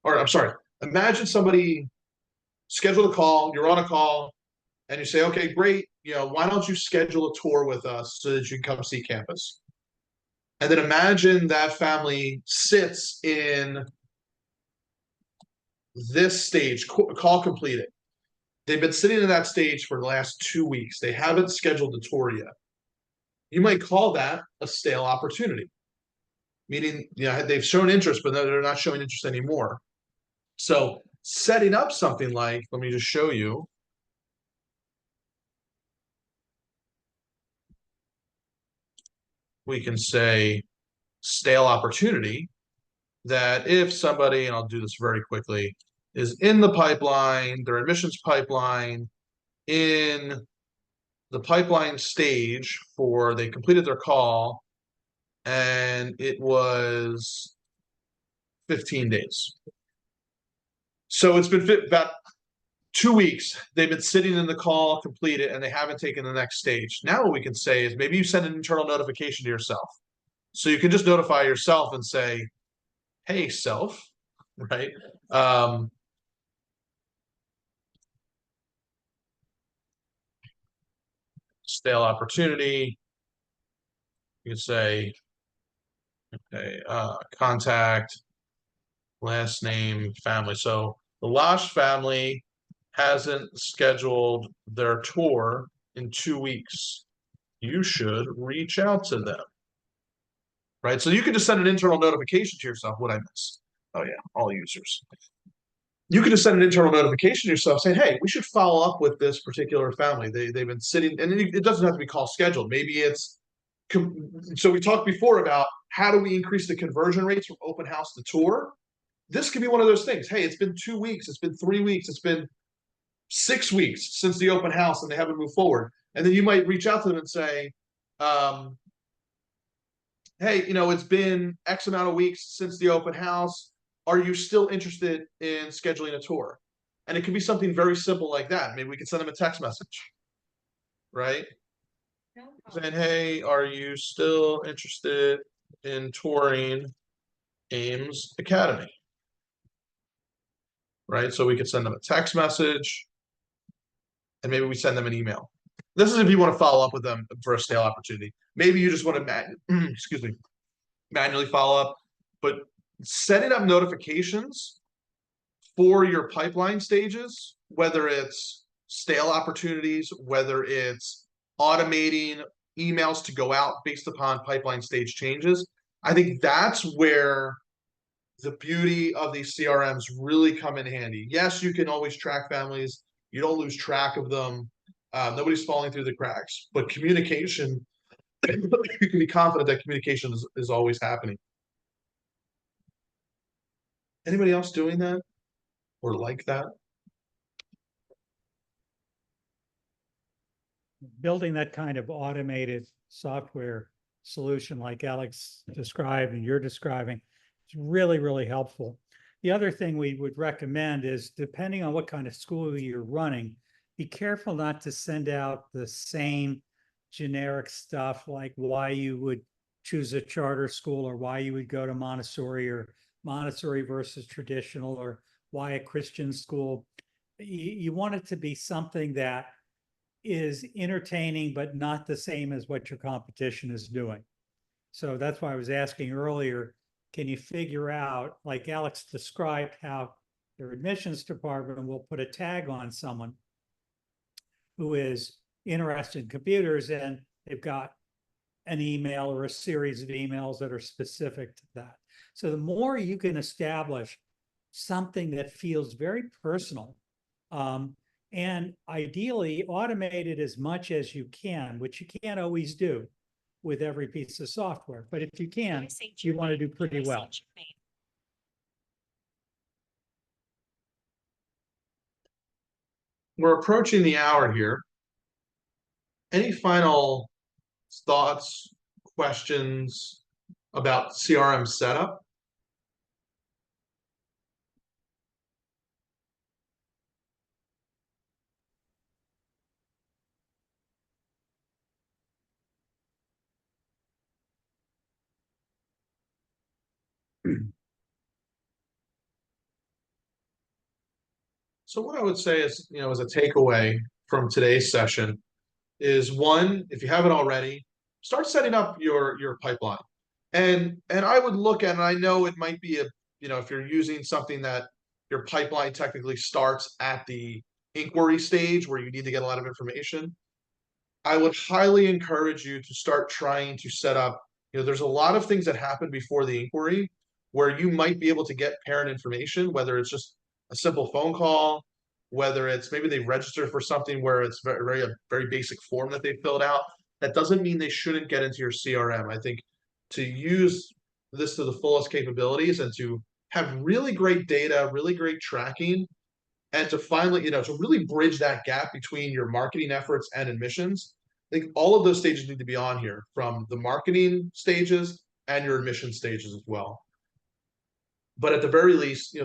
or I'm sorry, imagine somebody scheduled a call, you're on a call, and you say, okay, great, why don't you schedule a tour with us so that you can come see campus? And then imagine that family sits in this stage, call completed. They've been sitting in that stage for the last 2 weeks. They haven't scheduled the tour yet. You might call that a stale opportunity, meaning they've shown interest, but they're not showing interest anymore. So setting up something like, let me just show you. We can say stale opportunity, that if somebody, and I'll do this very quickly, is in the pipeline, their admissions pipeline, in the pipeline stage for they completed their call, and it was 15 days. So it's been about 2 weeks. They've been sitting in the call completed, and they haven't taken the next stage. Now what we can say is maybe you send an internal notification to yourself. So you can just notify yourself and say, hey, self, right? Stale opportunity. You can say, okay, contact, last name, family. So the Lousch family hasn't scheduled their tour in 2 weeks. You should reach out to them. Right? So you can just send an internal notification to yourself. What I miss? Oh yeah, all users. You can just send an internal notification to yourself saying, hey, we should follow up with this particular family. They've been sitting, and it doesn't have to be call scheduled. Maybe it's, so we talked before about how do we increase the conversion rates from open house to tour? This could be one of those things. Hey, it's been 2 weeks, it's been 3 weeks, it's been 6 weeks since the open house and they haven't moved forward. And then you might reach out to them and say, hey, it's been X amount of weeks since the open house. Are you still interested in scheduling a tour? And it can be something very simple like that. Maybe we can send them a text message, right? Saying, hey, are you still interested in touring Ames Academy? Right? So we could send them a text message, and maybe we send them an email. This is if you want to follow up with them for a stale opportunity. Maybe you just want to manually follow up, but setting up notifications for your pipeline stages, whether it's stale opportunities, whether it's automating emails to go out based upon pipeline stage changes, I think that's where the beauty of these CRMs really come in handy. Yes, you can always track families. You don't lose track of them. Nobody's falling through the cracks, but communication, you can be confident that communication is always happening. Anybody else doing that or like that? Building that kind of automated software solution like Alex described and you're describing is really, really helpful. The other thing we would recommend is, depending on what kind of school you're running, be careful not to send out the same generic stuff like why you would choose a charter school or why you would go to Montessori or Montessori versus traditional or why a Christian school. You want it to be something that is entertaining, but not the same as what your competition is doing. So that's why I was asking earlier, can you figure out, like Alex described, how their admissions department will put a tag on someone who is interested in computers and they've got an email or a series of emails that are specific to that. So the more you can establish something that feels very personal, and ideally automate it as much as you can, which you can't always do with every piece of software. But if you can, you want to do pretty well. We're approaching the hour here. Any final thoughts, questions about CRM setup? So what I would say is, as a takeaway from today's session is, one, if you haven't already, start setting up your pipeline. And I would look at, and I know it might be if you're using something that your pipeline technically starts at the inquiry stage where you need to get a lot of information, I would highly encourage you to start trying to set up, there's a lot of things that happen before the inquiry where you might be able to get parent information, whether it's just a simple phone call, whether it's maybe they registered for something where it's a very basic form that they filled out. That doesn't mean they shouldn't get into your CRM. I think to use this to the fullest capabilities and to have really great data, really great tracking, and to finally, to really bridge that gap between your marketing efforts and admissions. I think all of those stages need to be on here, from the marketing stages and your admission stages as well. But at the very least,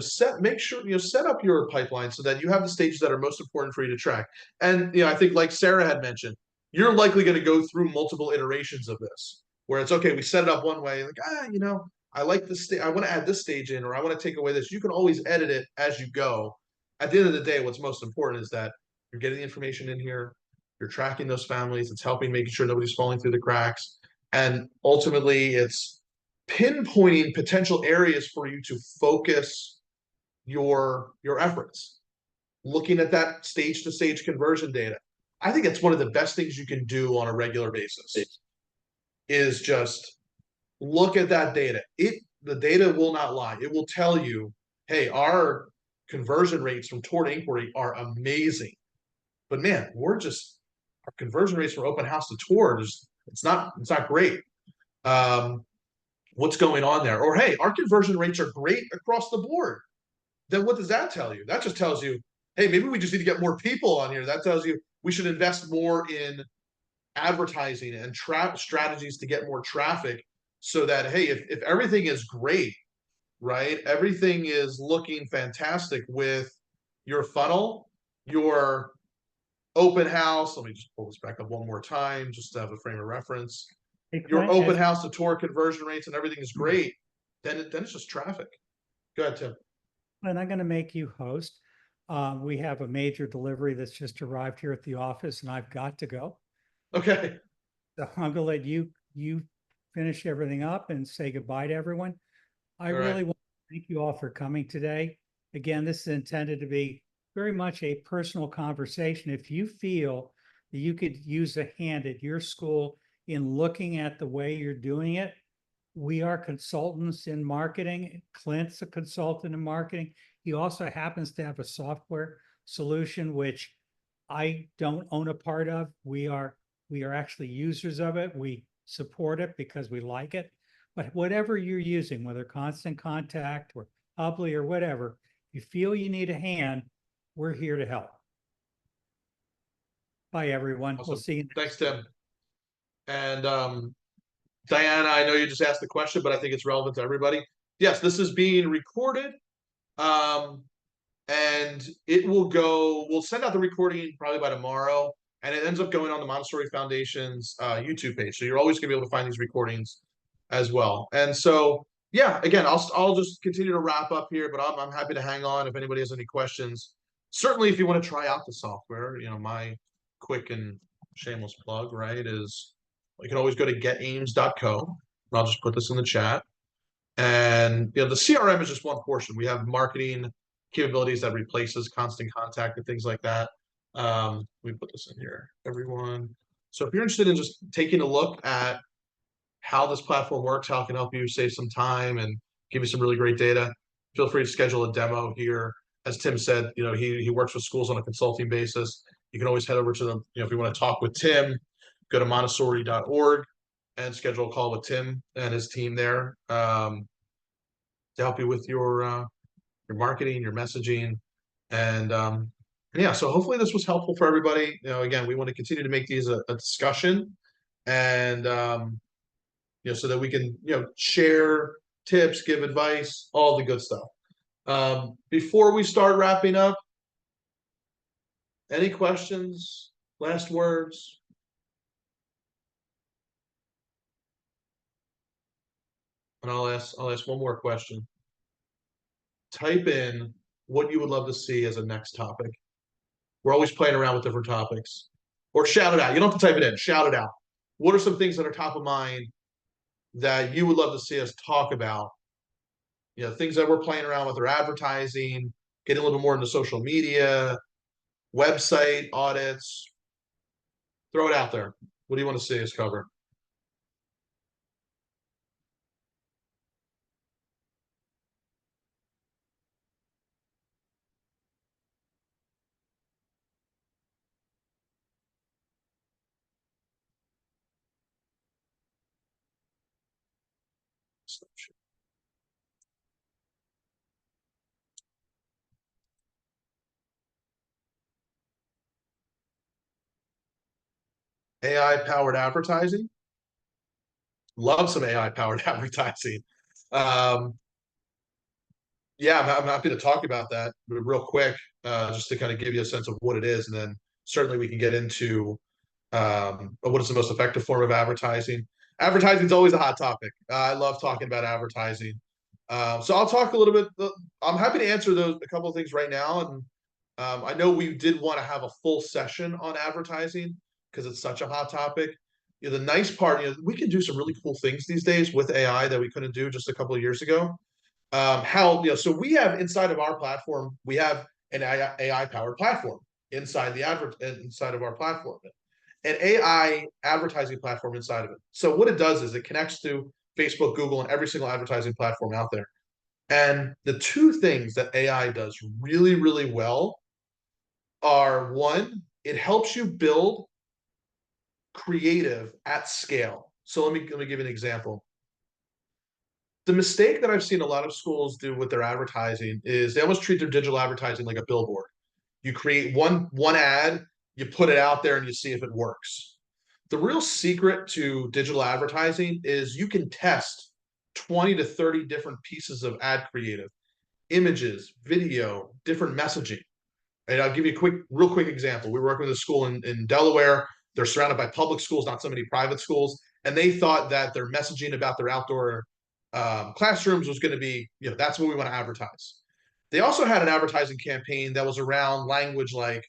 make sure, set up your pipeline so that you have the stages that are most important for you to track. And, I think like Sarah had mentioned, you're likely going to go through multiple iterations of this, where it's okay, we set it up one way, like, I like this, I want to add this stage in, or I want to take away this. You can always edit it as you go. At the end of the day, what's most important is that you're getting the information in here, you're tracking those families, it's helping making sure nobody's falling through the cracks. And ultimately, it's pinpointing potential areas for you to focus your efforts. Looking at that stage to stage conversion data, I think it's one of the best things you can do on a regular basis. Is just look at that data. The data will not lie. It will tell you, hey, our conversion rates from tour to inquiry are amazing, but man, our conversion rates from open house to tour it's not great. What's going on there? Or hey, our conversion rates are great across the board. Then what does that tell you? That just tells you, hey, maybe we just need to get more people on here. That tells you we should invest more in advertising and strategies to get more traffic, so that, hey, if everything is great, right? Everything is looking fantastic with your funnel, your open house. Let me just pull this back up one more time, just to have a frame of reference. Hey, Your Clint, open house to tour conversion rates and everything is great. Then it's just traffic. Go ahead, Tim. And I'm going to make you host. We have a major delivery that's just arrived here at the office, and I've got to go. Okay. So I'm going to let you finish everything up and say goodbye to everyone. I All really right. want to thank you all for coming today. Again, this is intended to be very much a personal conversation. If you feel that you could use a hand at your school in looking at the way you're doing it, we are consultants in marketing. Clint's a consultant in marketing. He also happens to have a software solution, which I don't own a part of. We are actually users of it. We support it because we like it. But whatever you're using, whether Constant Contact or Hubly or whatever, if you feel you need a hand, we're here to help. Bye, everyone. Awesome. We'll see you Thanks, next Tim. And Diana, I know you just asked the question, but I think it's relevant to everybody. Yes, this is being recorded. And we'll send out the recording probably by tomorrow, and it ends up going on the Montessori Foundation's YouTube page. So you're always gonna be able to find these recordings as well. And so, yeah, again, I'll just continue to wrap up here, but I'm happy to hang on if anybody has any questions. Certainly, if you want to try out the software, my quick and shameless plug, right, is you can always go to getames.co. And I'll just put this in the chat. And the CRM is just one portion. We have marketing capabilities that replaces Constant Contact and things like that. Let me put this in here, everyone. So if you're interested in just taking a look at how this platform works, how it can help you save some time and give you some really great data, feel free to schedule a demo here. As Tim said, he works with schools on a consulting basis. You can always head over to them. If you want to talk with Tim, go to montessori.org and schedule a call with Tim and his team there to help you with your marketing, your messaging, and And yeah, so hopefully this was helpful for everybody. Again, we want to continue to make these a discussion, and so that we can share tips, give advice, all the good stuff. Before we start wrapping up, any questions? Last words? And I'll ask one more question. Type in what you would love to see as a next topic. We're always playing around with different topics. Or shout it out. You don't have to type it in. Shout it out. What are some things that are top of mind that you would love to see us talk about? Things that we're playing around with, or advertising, getting a little more into social media, website audits. Throw it out there. What do you want to see us cover? AI powered advertising. Love some AI powered advertising. Yeah, I'm happy to talk about that real quick, just to kind of give you a sense of what it is, and then certainly we can get into what is the most effective form of advertising. Advertising is always a hot topic. I love talking about advertising. So I'll talk a little bit. I'm happy to answer a couple of things right now, and I know we did want to have a full session on advertising because it's such a hot topic. The nice part, we can do some really cool things these days with AI that we couldn't do just a couple of years ago. So we have inside of our platform, we have an AI powered platform inside inside of our platform, an AI advertising platform inside of it. So what it does is it connects to Facebook, Google, and every single advertising platform out there. And the two things that AI does really, really well are, one, it helps you build creative at scale. So let me give you an example. The mistake that I've seen a lot of schools do with their advertising is they almost treat their digital advertising like a billboard. You create one ad, you put it out there, and you see if it works. The real secret to digital advertising is you can test 20 to 30 different pieces of ad creative, images, video, different messaging. And I'll give you a real quick example. We were working with a school in Delaware. They're surrounded by public schools, not so many private schools. And they thought that their messaging about their outdoor classrooms was going to be, that's what we want to advertise. They also had an advertising campaign that was around language like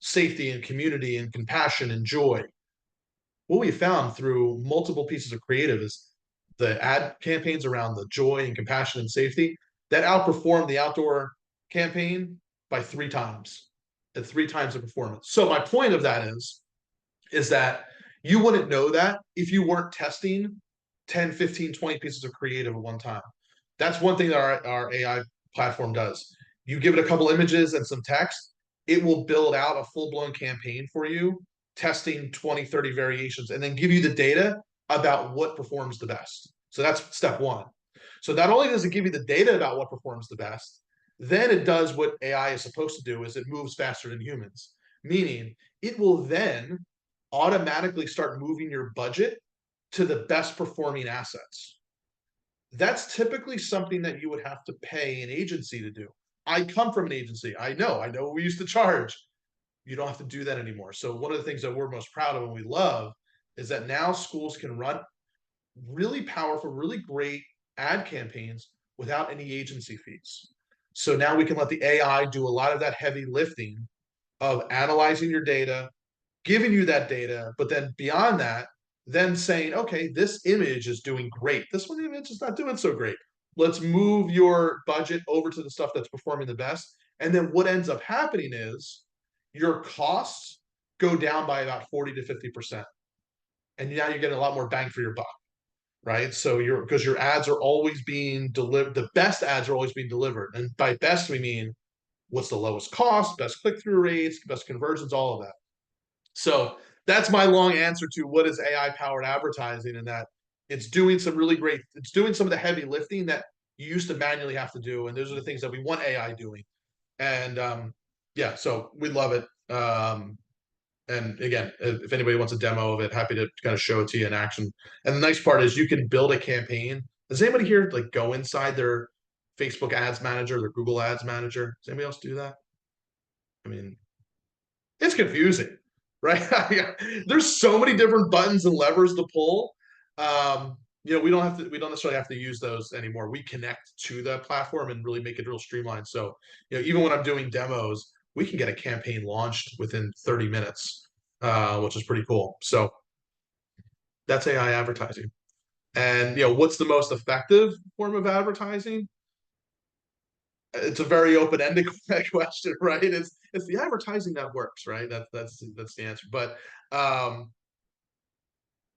safety and community and compassion and joy. What we found through multiple pieces of creative is the ad campaigns around the joy and compassion and safety that outperformed the outdoor campaign by 3 times, at 3 times the performance. So my point of that is that you wouldn't know that if you weren't testing 10, 15, 20 pieces of creative at one time. That's one thing that our AI platform does. You give it a couple images and some text, it will build out a full-blown campaign for you, testing 20, 30 variations, and then give you the data about what performs the best. So that's step one. So not only does it give you the data about what performs the best, then it does what AI is supposed to do, is it moves faster than humans, meaning it will then automatically start moving your budget to the best performing assets. That's typically something that you would have to pay an agency to do. I come from an agency. I know what we used to charge. You don't have to do that anymore. So one of the things that we're most proud of and we love is that now schools can run really powerful, really great ad campaigns without any agency fees. So now we can let the AI do a lot of that heavy lifting of analyzing your data, giving you that data, but then beyond that, then saying, okay, this image is doing great. This one image is not doing so great. Let's move your budget over to the stuff that's performing the best. And then what ends up happening is your costs go down by about 40 to 50%. And now you're getting a lot more bang for your buck, right? So because your ads are always being delivered, the best ads are always being delivered. And by best, we mean what's the lowest cost, best click-through rates, best conversions, all of that. So that's my long answer to what is AI powered advertising, and that it's doing some of the heavy lifting that you used to manually have to do. And those are the things that we want AI doing. And yeah, so we love it. And again, if anybody wants a demo of it, happy to kind of show it to you in action. And the nice part is you can build a campaign. Does anybody here like go inside their Facebook ads manager, their Google ads manager? Does anybody else do that? I mean, it's confusing, right? There's so many different buttons and levers to pull. We don't necessarily have to use those anymore. We connect to the platform and really make it real streamlined. So, even when I'm doing demos, we can get a campaign launched within 30 minutes, which is pretty cool. So that's AI advertising. And what's the most effective form of advertising? It's a very open-ended question, right? It's the advertising that works, right? That's the answer. But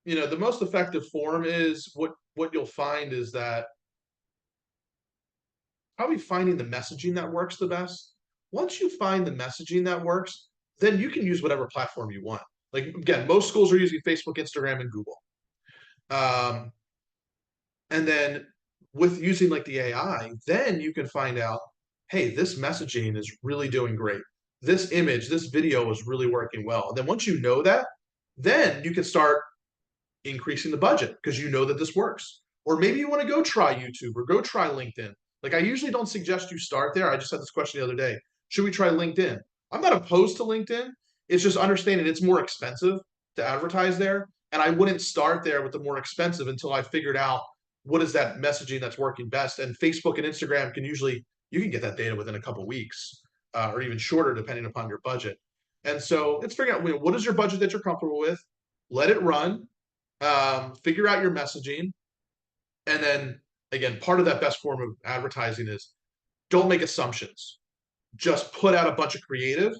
the most effective form is what you'll find is that probably finding the messaging that works the best. Once you find the messaging that works, then you can use whatever platform you want. Like again, most schools are using Facebook, Instagram, and Google. And then with using like the AI, then you can find out, hey, this messaging is really doing great. This image, this video is really working well. And then once you know that, then you can start increasing the budget because you know that this works. Or maybe you want to go try YouTube or go try LinkedIn. Like I usually don't suggest you start there. I just had this question the other day. Should we try LinkedIn? I'm not opposed to LinkedIn. It's just understanding it's more expensive to advertise there. And I wouldn't start there with the more expensive until I figured out what is that messaging that's working best. And Facebook and Instagram you can get that data within a couple of weeks or even shorter depending upon your budget. And so it's figuring out what is your budget that you're comfortable with, let it run, figure out your messaging. And then again, part of that best form of advertising is don't make assumptions. Just put out a bunch of creative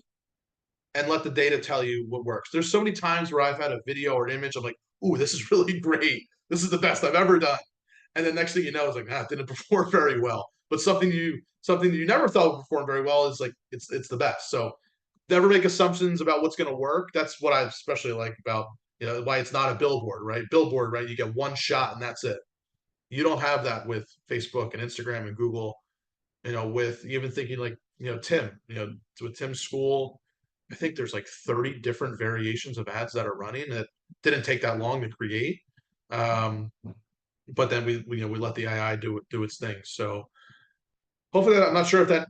and let the data tell you what works. There's so many times where I've had a video or an image, I'm like, ooh, this is really great. This is the best I've ever done. And then next thing you know, it's like, it didn't perform very well. But something you never thought would perform very well is like it's the best. So never make assumptions about what's going to work. That's what I especially like about why it's not a billboard, right? Billboard, right? You get one shot and that's it. You don't have that with Facebook and Instagram and Google. With even thinking like Tim, with Tim's school, I think there's like 30 different variations of ads that are running that didn't take that long to create. But then we let the AI do its thing. So hopefully I'm not sure if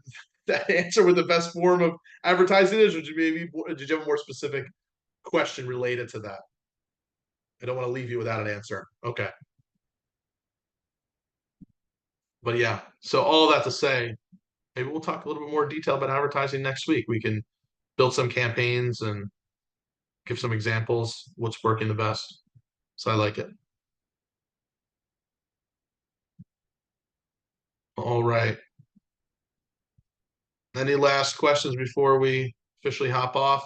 that answer with the best form of advertising is, or did you have a more specific question related to that? I don't want to leave you without an answer. Okay. But yeah, so all that to say, maybe we'll talk a little bit more detail about advertising next week. We can build some campaigns and give some examples, what's working the best. So I like it. All right. Any last questions before we officially hop off?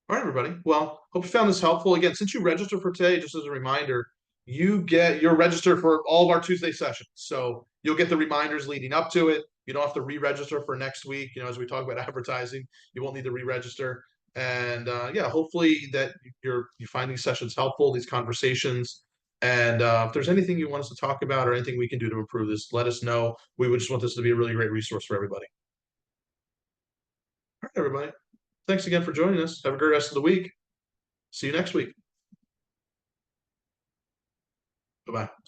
All right, everybody. Well, hope you found this helpful. Again, since you registered for today, just as a reminder, you're registered for all of our Tuesday sessions. So you'll get the reminders leading up to it. You don't have to re-register for next week. As we talk about advertising, you won't need to re-register. And yeah, hopefully that you find these sessions helpful, these conversations. And if there's anything you want us to talk about or anything we can do to improve this, let us know. We would just want this to be a really great resource for everybody. All right, everybody. Thanks again for joining us. Have a great rest of the week. See you next week. Bye-bye.